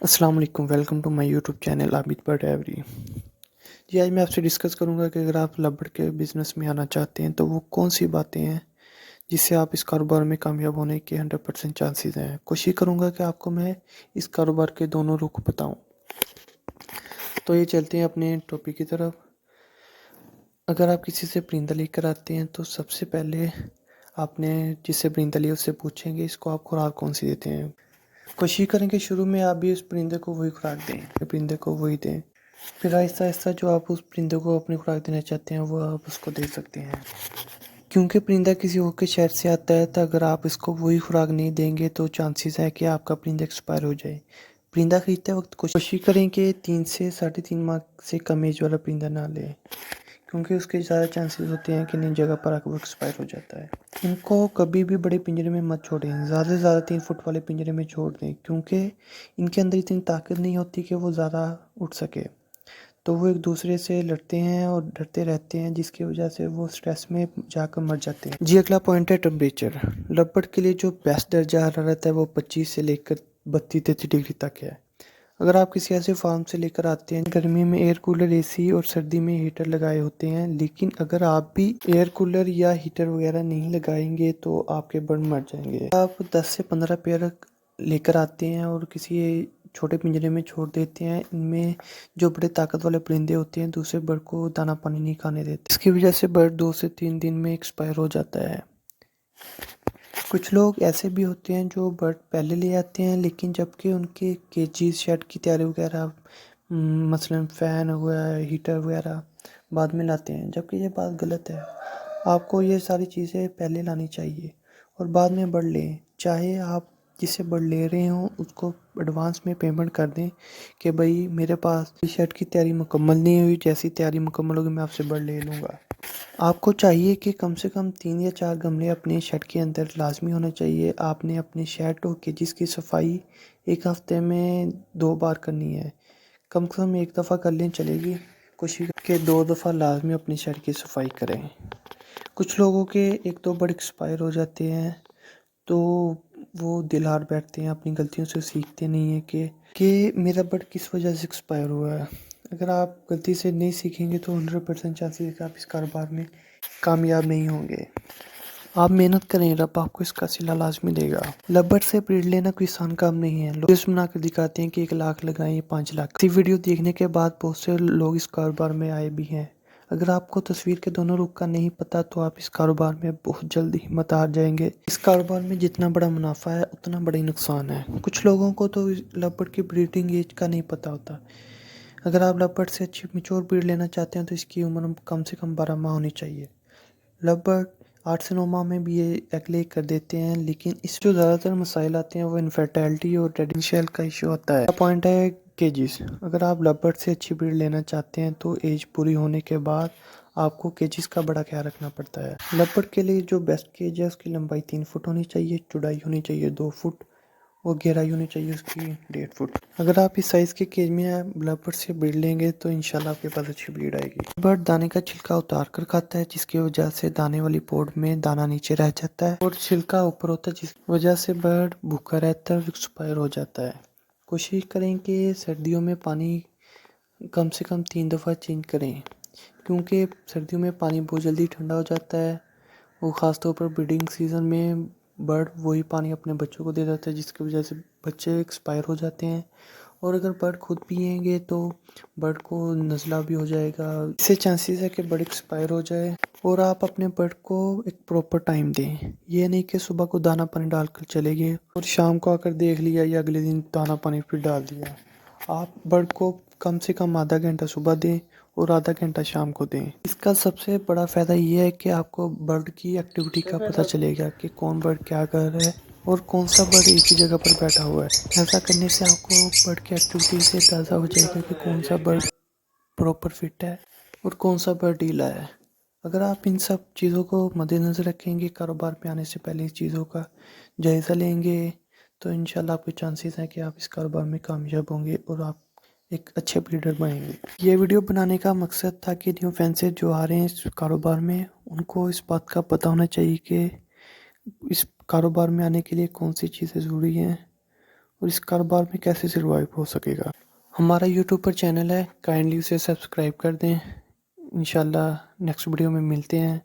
السلام علیکم، welcome to my YouTube channel Abid bird aviary. جی آج میں آپ سے ڈسکس کروں گا کہ اگر آپ لبڑ کے بزنس میں آنا چاہتے ہیں تو وہ کون سی باتیں ہیں جس سے آپ اس کاروبار میں کامیاب ہونے کے 100% چانسز ہیں۔ کوشش کروں گا کہ آپ کو میں اس کاروبار کے دونوں رخ بتاؤں۔ تو یہ چلتے ہیں اپنے ٹاپک کی طرف۔ اگر آپ کسی سے پرندہ لے کر آتے ہیں تو سب سے پہلے آپ نے جس سے پرندہ لیا اس سے پوچھیں گے اس کو آپ خوراک کون سی دیتے ہیں۔ کوشش کریں کہ شروع میں آپ بھی اس پرندے کو وہی خوراک دیں، پرندے کو وہی دیں، پھر آہستہ آہستہ جو آپ اس پرندے کو اپنی خوراک دینا چاہتے ہیں وہ آپ اس کو دے سکتے ہیں۔ کیونکہ پرندہ کسی اور کے شہر سے آتا ہے تو اگر آپ اس کو وہی خوراک نہیں دیں گے تو چانسز ہے کہ آپ کا پرندہ ایکسپائر ہو جائے۔ پرندہ خریدتے وقت کوشش کریں کہ 3 سے 3.5 ماہ سے کم ایج والا پرندہ نہ لیں، کیونکہ اس کے زیادہ چانسز ہوتے ہیں کہ نئی جگہ پر آ کے وہ ایکسپائر ہو جاتا ہے۔ ان کو کبھی بھی بڑے پنجرے میں مت چھوڑیں، زیادہ سے زیادہ 3 فٹ والے پنجرے میں چھوڑ دیں، کیونکہ ان کے اندر اتنی طاقت نہیں ہوتی کہ وہ زیادہ اٹھ سکے، تو وہ ایک دوسرے سے لڑتے ہیں اور ڈرتے رہتے ہیں جس کی وجہ سے وہ سٹریس میں جا کر مر جاتے ہیں۔ جی اگلا پوائنٹ ہے ٹمپریچر۔ لبڑ کے لیے جو بیسٹ درجہ حرارت ہے وہ 25 سے لے کر 32-33 ڈگری تک ہے۔ اگر آپ کسی ایسے فارم سے لے کر آتے ہیں گرمی میں ایئر کولر اے سی اور سردی میں ہیٹر لگائے ہوتے ہیں، لیکن اگر آپ بھی ایئر کولر یا ہیٹر وغیرہ نہیں لگائیں گے تو آپ کے برڈ مر جائیں گے۔ آپ 10 سے 15 پیئر لے کر آتے ہیں اور کسی چھوٹے پنجرے میں چھوڑ دیتے ہیں، ان میں جو بڑے طاقت والے پرندے ہوتے ہیں دوسرے برڈ کو دانہ پانی نہیں کھانے دیتے، اس کی وجہ سے برڈ 2 سے 3 دن میں ایکسپائر ہو جاتا ہے۔ کچھ لوگ ایسے بھی ہوتے ہیں جو برڈ پہلے لے آتے ہیں لیکن جبکہ ان کے کیجز شیڈ کی تیاری وغیرہ مثلاً فین ہوا ہیٹر وغیرہ بعد میں لاتے ہیں، جبکہ یہ بات غلط ہے۔ آپ کو یہ ساری چیزیں پہلے لانی چاہیے اور بعد میں برڈ لیں۔ چاہے آپ جس سے برڈ لے رہے ہوں اس کو ایڈوانس میں پیمنٹ کر دیں کہ بھائی میرے پاس شیڈ کی تیاری مکمل نہیں ہوئی، جیسی تیاری مکمل ہوگی میں آپ سے برڈ لے لوں گا۔ آپ کو چاہیے کہ کم سے کم 3 یا 4 گملے اپنے شیڈ کے اندر لازمی ہونا چاہیے۔ آپ نے اپنے شیڈ اور کیجز کی صفائی ایک ہفتے میں 2 بار کرنی ہے، کم سے کم ایک دفعہ کر لیں چلے گی، کوشش کہ 2 دفعہ لازمی اپنی شیڈ کی صفائی کریں۔ کچھ لوگوں کے 1-2 برڈ ایکسپائر ہو جاتے ہیں تو وہ دل ہار بیٹھتے ہیں، اپنی غلطیوں سے سیکھتے نہیں ہیں کہ میرا برڈ کس وجہ سے ایکسپائر ہوا ہے۔ اگر آپ غلطی سے نہیں سیکھیں گے تو 100% چانسز ہے کہ آپ اس کاروبار میں کامیاب نہیں ہوں گے۔ آپ محنت کریں، رب آپ کو اس کا صلہ لازمی دے گا۔ لبڑ سے بریڈ لینا کوئی آسان کام نہیں ہے۔ لوگ اس بنا کر دکھاتے ہیں کہ 1 لاکھ لگائیں 5 لاکھ۔ اسی ویڈیو دیکھنے کے بعد بہت سے لوگ اس کاروبار میں آئے بھی ہیں۔ اگر آپ کو تصویر کے دونوں رخ کا نہیں پتا تو آپ اس کاروبار میں بہت جلدی ہمت ہار جائیں گے۔ اس کاروبار میں جتنا بڑا منافع ہے اتنا بڑا ہی نقصان ہے۔ کچھ لوگوں کو تو لبڑ کی بریڈنگ ایج کا نہیں پتا ہوتا۔ اگر آپ لبڑ سے اچھی میچور بریڈ لینا چاہتے ہیں تو اس کی عمر کم سے کم 12 ماہ ہونی چاہیے۔ لبڑ 8 سے 9 ماہ میں بھی یہ ایگ لے کر دیتے ہیں، لیکن اس جو زیادہ تر مسائل آتے ہیں وہ انفرٹیلٹی اور ریڈنگ شیل کا ایشو ہوتا ہے۔ پوائنٹ ہے کیجز۔ اگر آپ لبڑ سے اچھی بریڈ لینا چاہتے ہیں تو ایج پوری ہونے کے بعد آپ کو کیجز کا بڑا خیال رکھنا پڑتا ہے۔ لبڑ کے لیے جو بیسٹ کیج ہے اس کی لمبائی 3 فٹ ہونی چاہیے، چوڑائی ہونی چاہیے 2 فٹ اور گہرائی ہونی چاہیے اس کی 1.5 فٹ۔ اگر آپ اس سائز کے کیج میں لبڑ سے بریڈ لیں گے تو انشاءاللہ آپ کے پاس اچھی بریڈ آئے گی۔ برڈ دانے کا چھلکا اتار کر کھاتا ہے جس کی وجہ سے دانے والی پوڈ میں دانہ نیچے رہ جاتا ہے اور چھلکا اوپر ہوتا ہے جس کی وجہ سے برڈ بھوکا رہتا ہے اور ایکسپائر ہو جاتا ہے۔ کوشش کریں کہ سردیوں میں پانی کم سے کم 3 دفعہ چینج کریں، کیونکہ سردیوں میں پانی بہت جلدی ٹھنڈا ہو جاتا ہے اور خاص طور پر بریڈنگ سیزن میں برڈ وہی پانی اپنے بچوں کو دے دیتا ہے جس کی وجہ سے بچے ایکسپائر ہو جاتے ہیں، اور اگر برڈ خود پیئیں گے تو برڈ کو نزلہ بھی ہو جائے گا، اس سے چانسز ہے کہ برڈ ایکسپائر ہو جائے۔ اور آپ اپنے برڈ کو ایک پراپر ٹائم دیں، یہ نہیں کہ صبح کو دانہ پانی ڈال کر چلے گئے اور شام کو آ کر دیکھ لیا یا اگلے دن دانہ پانی پھر ڈال دیا۔ آپ برڈ کو کم سے کم آدھا گھنٹہ صبح دیں اور آدھا گھنٹہ شام کو دیں۔ اس کا سب سے بڑا فائدہ یہ ہے کہ آپ کو برڈ کی ایکٹیویٹی کا پتہ چلے گا کہ کون برڈ کیا کر رہا ہے اور کون سا برڈ ایک ہی جگہ پر بیٹھا ہوا ہے۔ ایسا کرنے سے آپ کو برڈ کی ایکٹیویٹی سے اندازہ ہو جائے گا کہ کون سا برڈ پراپر فٹ ہے اور کون سا برڈ ڈھیلا ہے۔ اگر آپ ان سب چیزوں کو مد نظر رکھیں گے، کاروبار پہ آنے سے پہلے اس چیزوں کا جائزہ لیں گے، تو انشاءاللہ آپ کے چانسز ہیں کہ آپ اس کاروبار میں کامیاب ہوں گے اور آپ ایک اچھے بریڈر بنیں گے۔ یہ ویڈیو بنانے کا مقصد تھا کہ نیو فینسر جو آ رہے ہیں اس کاروبار میں ان کو اس بات کا پتہ ہونا چاہیے کہ اس کاروبار میں آنے کے لیے کون سی چیزیں ضروری ہیں اور اس کاروبار میں کیسے سروائیو ہو سکے گا۔ ہمارا یوٹیوب پر چینل ہے، کائنڈلی اسے سبسکرائب کر دیں۔ انشاءاللہ نیکسٹ ویڈیو میں ملتے ہیں۔